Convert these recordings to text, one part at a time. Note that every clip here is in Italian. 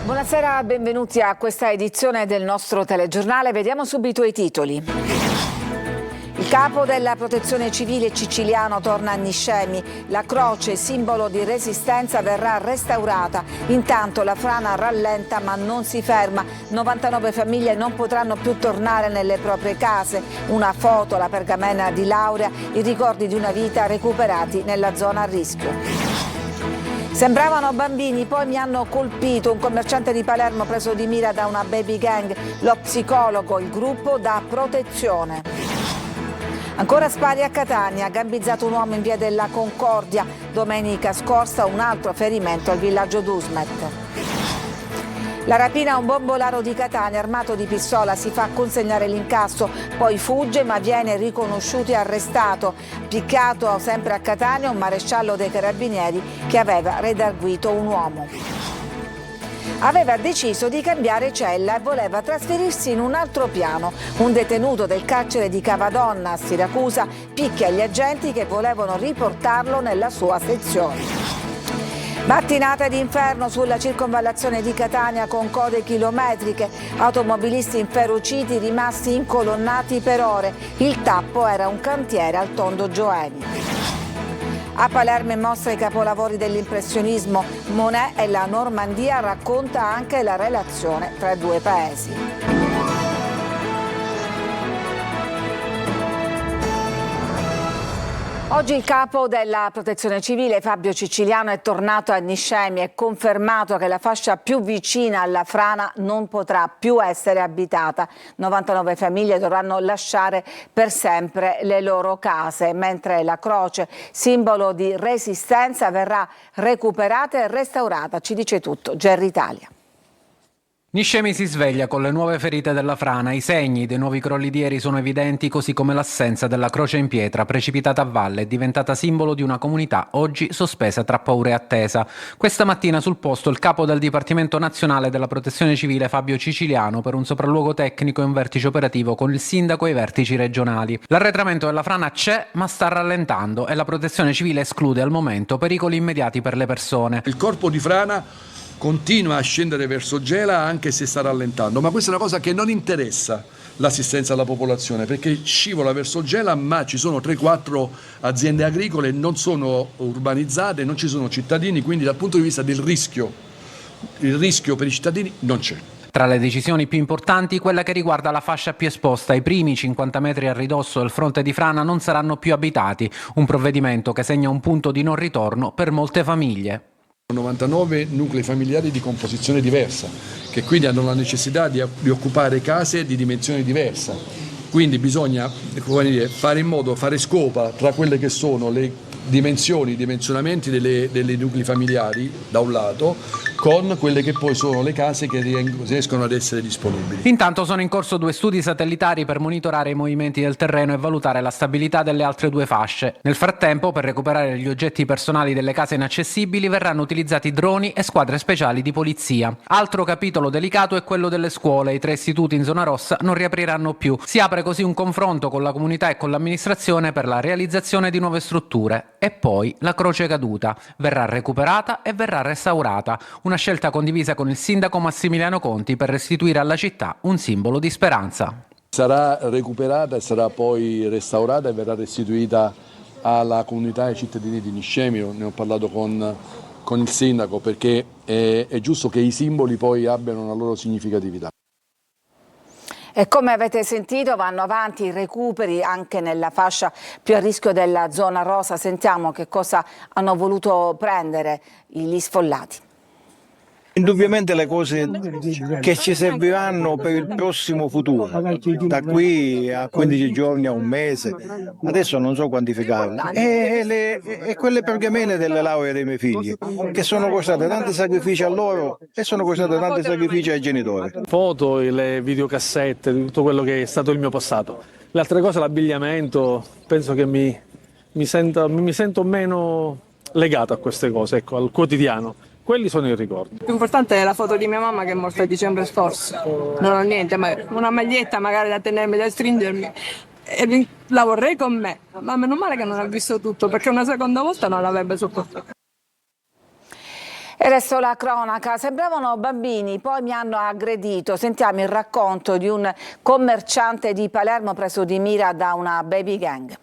Buonasera, benvenuti a questa edizione del nostro telegiornale. Vediamo subito i titoli. Il capo della Protezione Civile siciliano torna a Niscemi. La croce, simbolo di resistenza, verrà restaurata. Intanto la frana rallenta ma non si ferma. 99 famiglie non potranno più tornare nelle proprie case. Una foto, la pergamena di laurea, i ricordi di una vita recuperati nella zona a rischio. Sembravano bambini, poi mi hanno colpito. Un commerciante di Palermo preso di mira da una baby gang. Lo psicologo, il gruppo dà protezione. Ancora spari a Catania, gambizzato un uomo in via della Concordia. Domenica scorsa un altro ferimento al villaggio d'Usmet. La rapina a un bombolaro di Catania, armato di pistola, si fa consegnare l'incasso, poi fugge ma viene riconosciuto e arrestato. Picchiato sempre a Catania un maresciallo dei carabinieri che aveva redarguito un uomo. Aveva deciso di cambiare cella e voleva trasferirsi in un altro piano. Un detenuto del carcere di Cavadonna a Siracusa picchia gli agenti che volevano riportarlo nella sua sezione. Mattinata d'inferno sulla circonvallazione di Catania con code chilometriche, automobilisti inferociti rimasti incolonnati per ore. Il tappo era un cantiere al Tondo Gioeni. A Palermo in mostra i capolavori dell'impressionismo. Monet e la Normandia racconta anche la relazione tra i due paesi. Oggi il capo della Protezione Civile, Fabio Ciciliano, è tornato a Niscemi e confermato che la fascia più vicina alla frana non potrà più essere abitata. 99 famiglie dovranno lasciare per sempre le loro case, mentre la croce, simbolo di resistenza, verrà recuperata e restaurata. Ci dice tutto Gerry Italia. Niscemi si sveglia con le nuove ferite della frana, i segni dei nuovi crolli di ieri sono evidenti, così come l'assenza della croce in pietra precipitata a valle e diventata simbolo di una comunità oggi sospesa tra paura e attesa. Questa mattina sul posto il capo del Dipartimento Nazionale della Protezione Civile Fabio Ciciliano per un sopralluogo tecnico e un vertice operativo con il sindaco e i vertici regionali. L'arretramento della frana c'è ma sta rallentando e la Protezione Civile esclude al momento pericoli immediati per le persone. Il corpo di frana continua a scendere verso Gela anche se sta rallentando, ma questa è una cosa che non interessa l'assistenza alla popolazione perché scivola verso Gela, ma ci sono 3-4 aziende agricole, non sono urbanizzate, non ci sono cittadini, quindi dal punto di vista del rischio, il rischio per i cittadini non c'è. Tra le decisioni più importanti, quella che riguarda la fascia più esposta, i primi 50 metri a ridosso del fronte di frana non saranno più abitati, un provvedimento che segna un punto di non ritorno per molte famiglie. 99 nuclei familiari di composizione diversa, che quindi hanno la necessità di occupare case di dimensione diversa. Quindi bisogna fare in modo, fare scopa tra quelle che sono le dimensioni, i dimensionamenti delle nuclei familiari da un lato, con quelle che poi sono le case che riescono ad essere disponibili. Intanto sono in corso 2 studi satellitari per monitorare i movimenti del terreno e valutare la stabilità delle altre 2 fasce. Nel frattempo, per recuperare gli oggetti personali delle case inaccessibili, verranno utilizzati droni e squadre speciali di polizia. Altro capitolo delicato è quello delle scuole. I 3 istituti in zona rossa non riapriranno più. Si apre così un confronto con la comunità e con l'amministrazione per la realizzazione di nuove strutture. E poi la croce caduta verrà recuperata e verrà restaurata. Una scelta condivisa con il sindaco Massimiliano Conti per restituire alla città un simbolo di speranza. Sarà recuperata e sarà poi restaurata e verrà restituita alla comunità e ai cittadini di Niscemi. Ne ho parlato con il sindaco perché è giusto che i simboli poi abbiano una loro significatività. E come avete sentito vanno avanti i recuperi anche nella fascia più a rischio della zona rosa. Sentiamo che cosa hanno voluto prendere gli sfollati. Indubbiamente le cose che ci serviranno per il prossimo futuro, da qui a 15 giorni a un mese, adesso non so quantificarle, e quelle pergamene delle lauree dei miei figli, che sono costate tanti sacrifici a loro e sono costate tanti sacrifici ai genitori. Foto, le videocassette, tutto quello che è stato il mio passato. Le altre cose, l'abbigliamento, penso che mi sento meno legato a queste cose, ecco, al quotidiano. Quelli sono i ricordi. Il più importante è la foto di mia mamma che è morta a dicembre scorso. Non ho niente, ma una maglietta magari da tenermi, da stringermi. E la vorrei con me, ma meno male che non ha visto tutto, perché una seconda volta non l'avrebbe sopportato. E adesso la cronaca. Sembravano bambini, poi mi hanno aggredito. Sentiamo il racconto di un commerciante di Palermo preso di mira da una baby gang.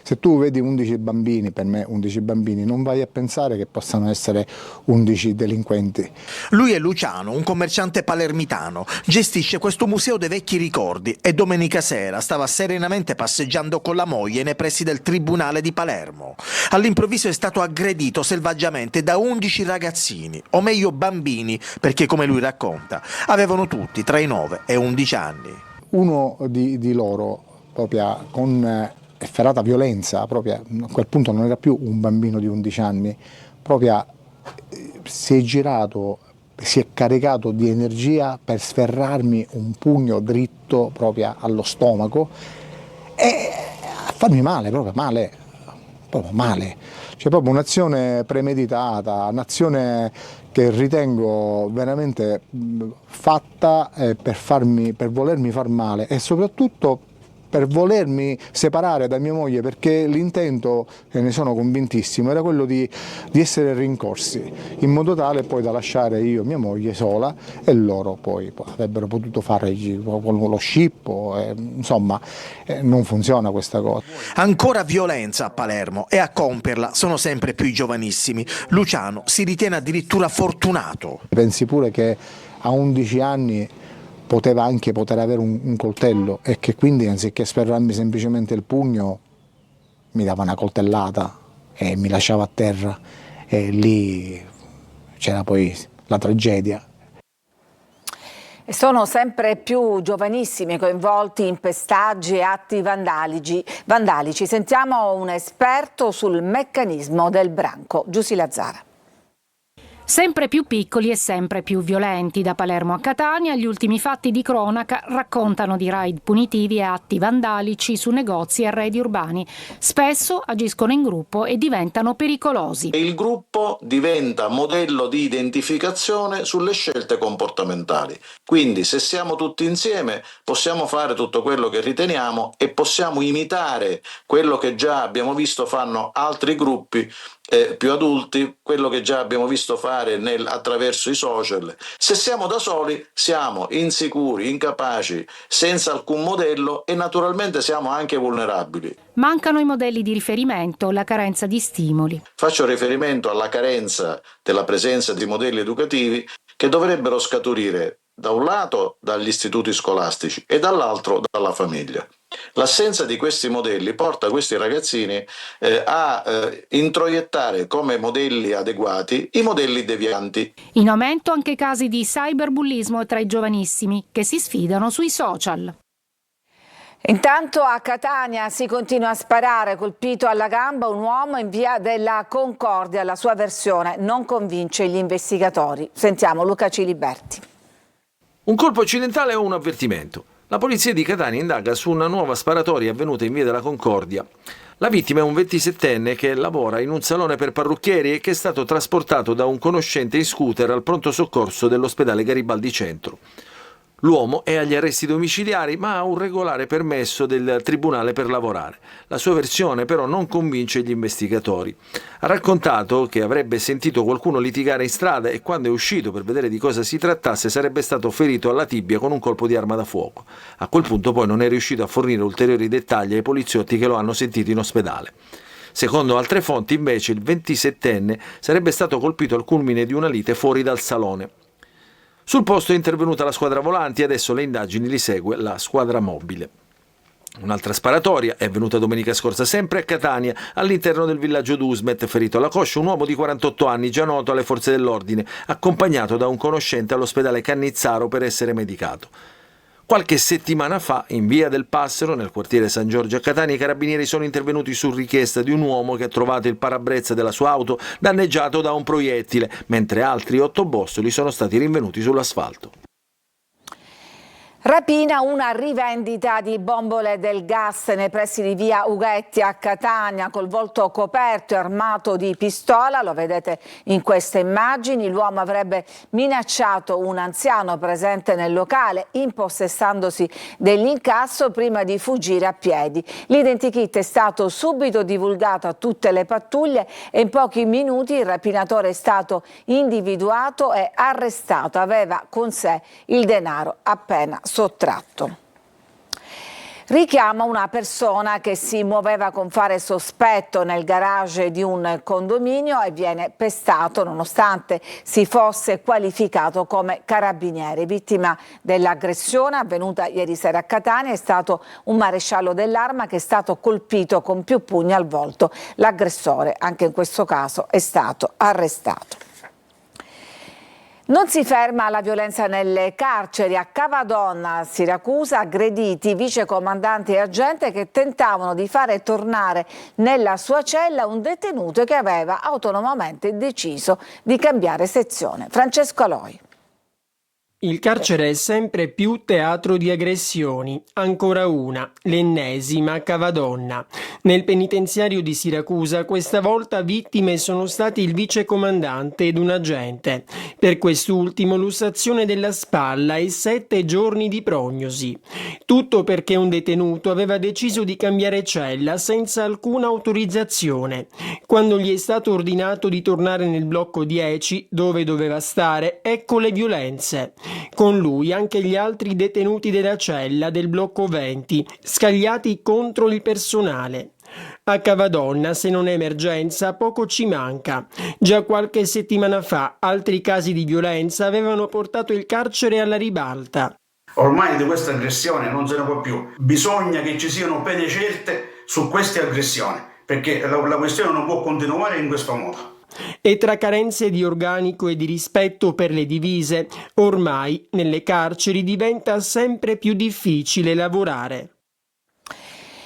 Se tu vedi 11 bambini, per me 11 bambini, non vai a pensare che possano essere 11 delinquenti. Lui è Luciano, un commerciante palermitano. Gestisce questo museo dei vecchi ricordi e domenica sera stava serenamente passeggiando con la moglie nei pressi del Tribunale di Palermo. All'improvviso è stato aggredito selvaggiamente da 11 ragazzini, o meglio bambini, perché come lui racconta, avevano tutti tra i 9 e 11 anni. Uno di loro, proprio con efferata violenza, proprio a quel punto non era più un bambino di 11 anni, proprio si è girato, si è caricato di energia per sferrarmi un pugno dritto proprio allo stomaco e a farmi male, proprio male. C'è proprio un'azione premeditata, un'azione che ritengo veramente fatta per volermi far male e soprattutto per volermi separare da mia moglie, perché l'intento, e ne sono convintissimo, era quello di essere rincorsi, in modo tale poi da lasciare io mia moglie sola e loro poi avrebbero potuto fare lo scippo, insomma non funziona questa cosa. Ancora violenza a Palermo e a compierla sono sempre più i giovanissimi. Luciano si ritiene addirittura fortunato. Pensi pure che a 11 anni poteva anche avere un coltello e che quindi anziché sferrarmi semplicemente il pugno mi dava una coltellata e mi lasciava a terra e lì c'era poi la tragedia. E sono sempre più giovanissimi coinvolti in pestaggi e atti vandalici. Sentiamo un esperto sul meccanismo del branco, Giussi Lazzara. Sempre più piccoli e sempre più violenti. Da Palermo a Catania, gli ultimi fatti di cronaca raccontano di raid punitivi e atti vandalici su negozi e arredi urbani. Spesso agiscono in gruppo e diventano pericolosi. Il gruppo diventa modello di identificazione sulle scelte comportamentali. Quindi se siamo tutti insieme possiamo fare tutto quello che riteniamo e possiamo imitare quello che già abbiamo visto fanno altri gruppi più adulti, quello che già abbiamo visto fare attraverso i social. Se siamo da soli siamo insicuri, incapaci, senza alcun modello e naturalmente siamo anche vulnerabili. Mancano i modelli di riferimento, la carenza di stimoli. Faccio riferimento alla carenza della presenza di modelli educativi che dovrebbero scaturire da un lato dagli istituti scolastici e dall'altro dalla famiglia. L'assenza di questi modelli porta questi ragazzini a introiettare come modelli adeguati i modelli devianti. In aumento anche casi di cyberbullismo tra i giovanissimi che si sfidano sui social. Intanto a Catania si continua a sparare, colpito alla gamba un uomo in via della Concordia. La sua versione non convince gli investigatori. Sentiamo Luca Ciliberti. Un colpo accidentale o un avvertimento? La polizia di Catania indaga su una nuova sparatoria avvenuta in via della Concordia. La vittima è un 27enne che lavora in un salone per parrucchieri e che è stato trasportato da un conoscente in scooter al pronto soccorso dell'ospedale Garibaldi Centro. L'uomo è agli arresti domiciliari ma ha un regolare permesso del tribunale per lavorare. La sua versione però non convince gli investigatori. Ha raccontato che avrebbe sentito qualcuno litigare in strada e quando è uscito per vedere di cosa si trattasse sarebbe stato ferito alla tibia con un colpo di arma da fuoco. A quel punto poi non è riuscito a fornire ulteriori dettagli ai poliziotti che lo hanno sentito in ospedale. Secondo altre fonti invece il 27enne sarebbe stato colpito al culmine di una lite fuori dal salone. Sul posto è intervenuta la squadra volanti e adesso le indagini li segue la squadra mobile. Un'altra sparatoria è avvenuta domenica scorsa sempre a Catania, all'interno del villaggio d'Usmet. Ferito alla coscia un uomo di 48 anni già noto alle forze dell'ordine, accompagnato da un conoscente all'ospedale Cannizzaro per essere medicato. Qualche settimana fa, in via del Passero, nel quartiere San Giorgio a Catania, i carabinieri sono intervenuti su richiesta di un uomo che ha trovato il parabrezza della sua auto danneggiato da un proiettile, mentre altri 8 bossoli sono stati rinvenuti sull'asfalto. Rapina, una rivendita di bombole del gas nei pressi di via Ughetti a Catania, col volto coperto e armato di pistola, lo vedete in queste immagini. L'uomo avrebbe minacciato un anziano presente nel locale, impossessandosi dell'incasso prima di fuggire a piedi. L'identikit è stato subito divulgato a tutte le pattuglie e in pochi minuti il rapinatore è stato individuato e arrestato. Aveva con sé il denaro appena sottratto. Richiama una persona che si muoveva con fare sospetto nel garage di un condominio e viene pestato nonostante si fosse qualificato come carabiniere. Vittima dell'aggressione avvenuta ieri sera a Catania è stato un maresciallo dell'arma che è stato colpito con più pugni al volto. L'aggressore anche in questo caso è stato arrestato. Non si ferma la violenza nelle carceri. A Cavadonna, Siracusa, aggrediti vicecomandante e agente che tentavano di fare tornare nella sua cella un detenuto che aveva autonomamente deciso di cambiare sezione. Francesco Aloi. Il carcere è sempre più teatro di aggressioni. Ancora una, l'ennesima a Cavadonna. Nel penitenziario di Siracusa questa volta vittime sono stati il vicecomandante ed un agente. Per quest'ultimo lussazione della spalla e 7 giorni di prognosi. Tutto perché un detenuto aveva deciso di cambiare cella senza alcuna autorizzazione. Quando gli è stato ordinato di tornare nel blocco 10, dove doveva stare, ecco le violenze. Con lui anche gli altri detenuti della cella del blocco 20, scagliati contro il personale. A Cavadonna, se non è emergenza, poco ci manca. Già qualche settimana fa altri casi di violenza avevano portato il carcere alla ribalta. Ormai di questa aggressione non se ne può più. Bisogna che ci siano pene certe su queste aggressioni, perché la questione non può continuare in questo modo. E tra carenze di organico e di rispetto per le divise, ormai nelle carceri diventa sempre più difficile lavorare.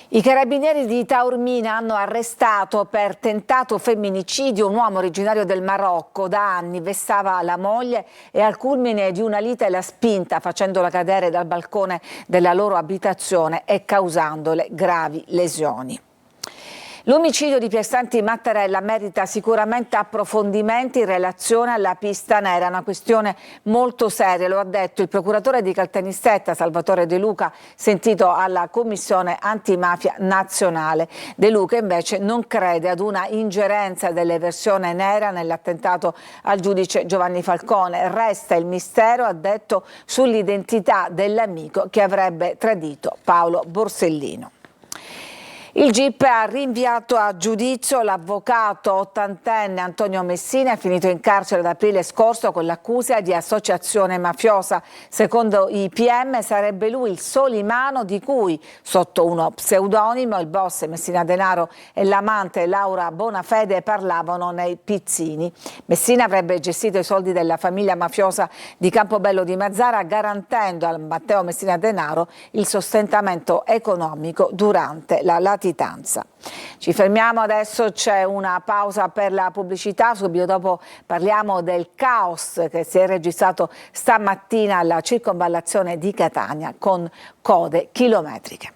I carabinieri di Taormina hanno arrestato per tentato femminicidio un uomo originario del Marocco. Da anni vessava la moglie e al culmine di una lite l'ha spinta facendola cadere dal balcone della loro abitazione e causandole gravi lesioni. L'omicidio di Piersanti Mattarella merita sicuramente approfondimenti in relazione alla pista nera, una questione molto seria, lo ha detto il procuratore di Caltanissetta Salvatore De Luca, sentito alla Commissione Antimafia Nazionale. De Luca invece non crede ad una ingerenza dell'eversione nera nell'attentato al giudice Giovanni Falcone. Resta il mistero, ha detto, sull'identità dell'amico che avrebbe tradito Paolo Borsellino. Il GIP ha rinviato a giudizio l'avvocato ottantenne Antonio Messina, è finito in carcere ad aprile scorso con l'accusa di associazione mafiosa. Secondo i PM sarebbe lui il Solimano di cui, sotto uno pseudonimo, il boss Messina Denaro e l'amante Laura Bonafede parlavano nei pizzini. Messina avrebbe gestito i soldi della famiglia mafiosa di Campobello di Mazara, garantendo a Matteo Messina Denaro il sostentamento economico durante la latitanza. Ci fermiamo adesso, c'è una pausa per la pubblicità, subito dopo parliamo del caos che si è registrato stamattina alla circonvallazione di Catania con code chilometriche.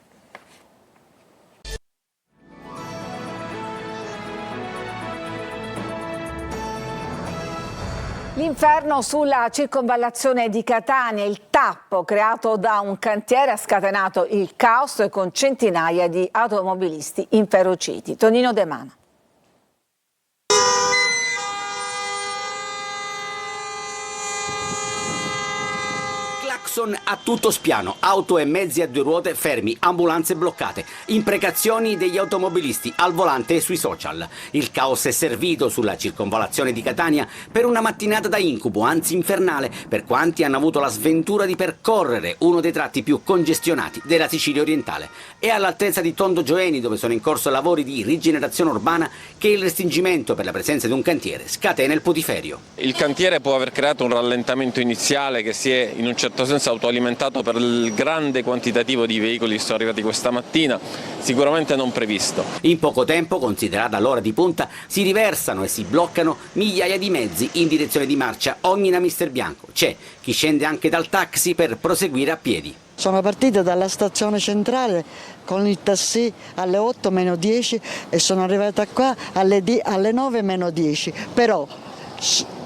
L'inferno sulla circonvallazione di Catania, il tappo creato da un cantiere ha scatenato il caos con centinaia di automobilisti inferociti. Tonino De Mano. A tutto spiano, auto e mezzi a 2 ruote fermi, ambulanze bloccate, imprecazioni degli automobilisti al volante e sui social. Il caos è servito sulla circonvallazione di Catania per una mattinata da incubo, anzi infernale, per quanti hanno avuto la sventura di percorrere uno dei tratti più congestionati della Sicilia orientale. È all'altezza di Tondo Gioeni, dove sono in corso lavori di rigenerazione urbana, che il restringimento per la presenza di un cantiere scatena il putiferio. Il cantiere può aver creato un rallentamento iniziale che si è in un certo senso si è autoalimentato per il grande quantitativo di veicoli che sono arrivati questa mattina, sicuramente non previsto. In poco tempo, considerata l'ora di punta, si riversano e si bloccano migliaia di mezzi in direzione di marcia, ogni Mister Bianco. C'è chi scende anche dal taxi per proseguire a piedi. Sono partita dalla stazione centrale con il taxi alle 8 meno 10 e sono arrivata qua alle 9 meno 10, però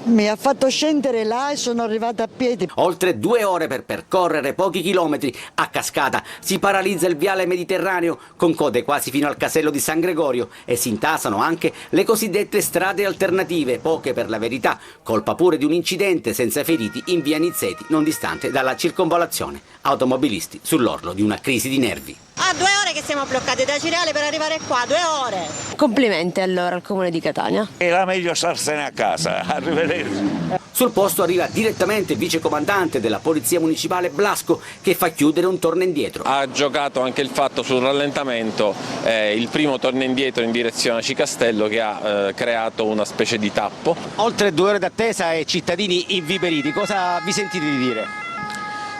mi ha fatto scendere là e sono arrivata a piedi. Oltre 2 ore per percorrere pochi chilometri a cascata si paralizza il viale Mediterraneo con code quasi fino al casello di San Gregorio e si intasano anche le cosiddette strade alternative, poche per la verità, colpa pure di un incidente senza feriti in via Nizzeti, non distante dalla circonvolazione. Automobilisti sull'orlo di una crisi di nervi. 2 ore che siamo bloccati da Cireale per arrivare qua, 2 ore. Complimenti allora al Comune di Catania. Era meglio starsene a casa, arrivederci. Sul posto arriva direttamente il vicecomandante della Polizia Municipale Blasco che fa chiudere un torno indietro. Ha giocato anche il fatto sul rallentamento, il primo torno indietro in direzione a Cicastello che ha creato una specie di tappo. Oltre 2 ore d'attesa e cittadini inviperiti, cosa vi sentite di dire?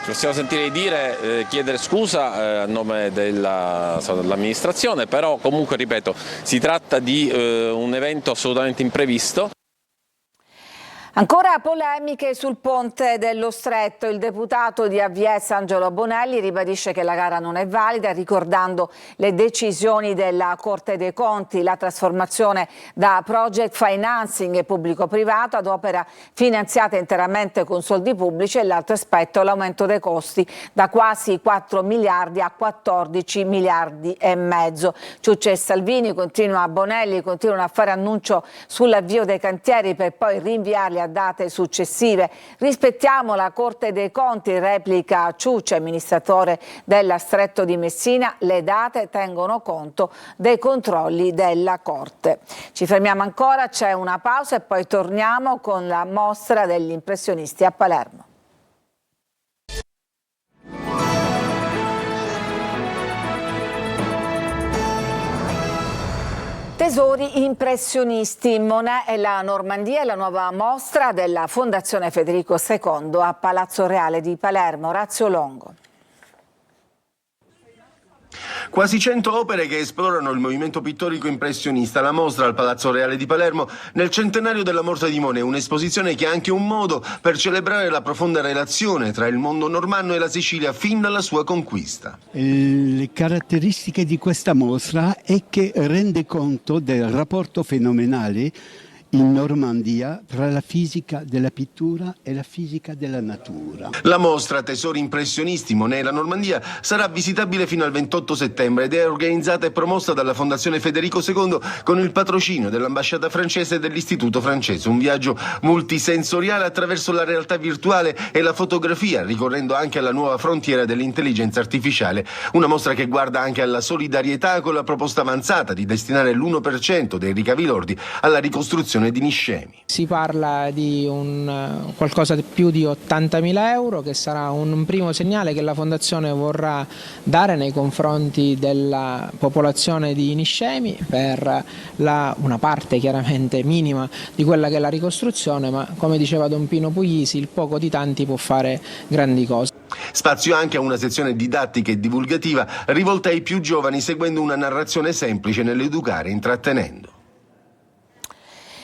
Ci possiamo sentire dire, chiedere scusa a nome dell'amministrazione, però comunque ripeto, si tratta di un evento assolutamente imprevisto. Ancora polemiche sul ponte dello Stretto. Il deputato di AVS Angelo Bonelli ribadisce che la gara non è valida, ricordando le decisioni della Corte dei Conti, la trasformazione da project financing pubblico-privato ad opera finanziata interamente con soldi pubblici, e l'altro aspetto l'aumento dei costi da quasi 4 miliardi a 14 miliardi e mezzo. Ciuccia e Salvini Bonelli continuano a fare annuncio sull'avvio dei cantieri per poi rinviarli a date successive. Rispettiamo la Corte dei Conti, replica Ciuccia, amministratore della Stretto di Messina, le date tengono conto dei controlli della Corte. Ci fermiamo ancora, c'è una pausa e poi torniamo con la mostra degli impressionisti a Palermo. Tesori impressionisti, Monet e la Normandia è la nuova mostra della Fondazione Federico II a Palazzo Reale di Palermo. Orazio Longo. Quasi 100 opere che esplorano il movimento pittorico impressionista. La mostra al Palazzo Reale di Palermo nel centenario della morte di Monet, un'esposizione che è anche un modo per celebrare la profonda relazione tra il mondo normanno e la Sicilia fin dalla sua conquista. Le caratteristiche di questa mostra è che rende conto del rapporto fenomenale in Normandia tra la fisica della pittura e la fisica della natura. La mostra Tesori impressionisti, Monet e la Normandia sarà visitabile fino al 28 settembre ed è organizzata e promossa dalla Fondazione Federico II con il patrocinio dell'ambasciata francese e dell'Istituto francese. Un viaggio multisensoriale attraverso la realtà virtuale e la fotografia, ricorrendo anche alla nuova frontiera dell'intelligenza artificiale. Una mostra che guarda anche alla solidarietà con la proposta avanzata di destinare l'1% dei ricavi lordi alla ricostruzione di Niscemi. Si parla di qualcosa di più di 80.000 euro, che sarà un primo segnale che la Fondazione vorrà dare nei confronti della popolazione di Niscemi per una parte chiaramente minima di quella che è la ricostruzione, ma come diceva Don Pino Puglisi, il poco di tanti può fare grandi cose. Spazio anche a una sezione didattica e divulgativa rivolta ai più giovani, seguendo una narrazione semplice nell'educare e intrattenendo.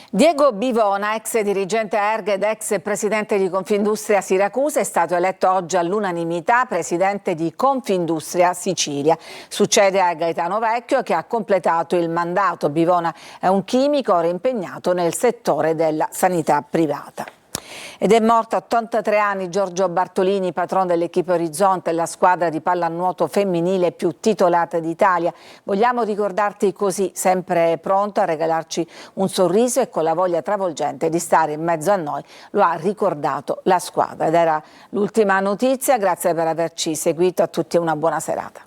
Diego Bivona, ex dirigente ERG ed ex presidente di Confindustria Siracusa, è stato eletto oggi all'unanimità presidente di Confindustria Sicilia. Succede a Gaetano Vecchio, che ha completato il mandato. Bivona è un chimico ora impegnato nel settore della sanità privata. Ed è morto a 83 anni Giorgio Bartolini, patron dell'Equipe Orizzonte, la squadra di pallanuoto femminile più titolata d'Italia. Vogliamo ricordarti così, sempre pronto a regalarci un sorriso e con la voglia travolgente di stare in mezzo a noi, lo ha ricordato la squadra. Ed era l'ultima notizia, grazie per averci seguito, a tutti una buona serata.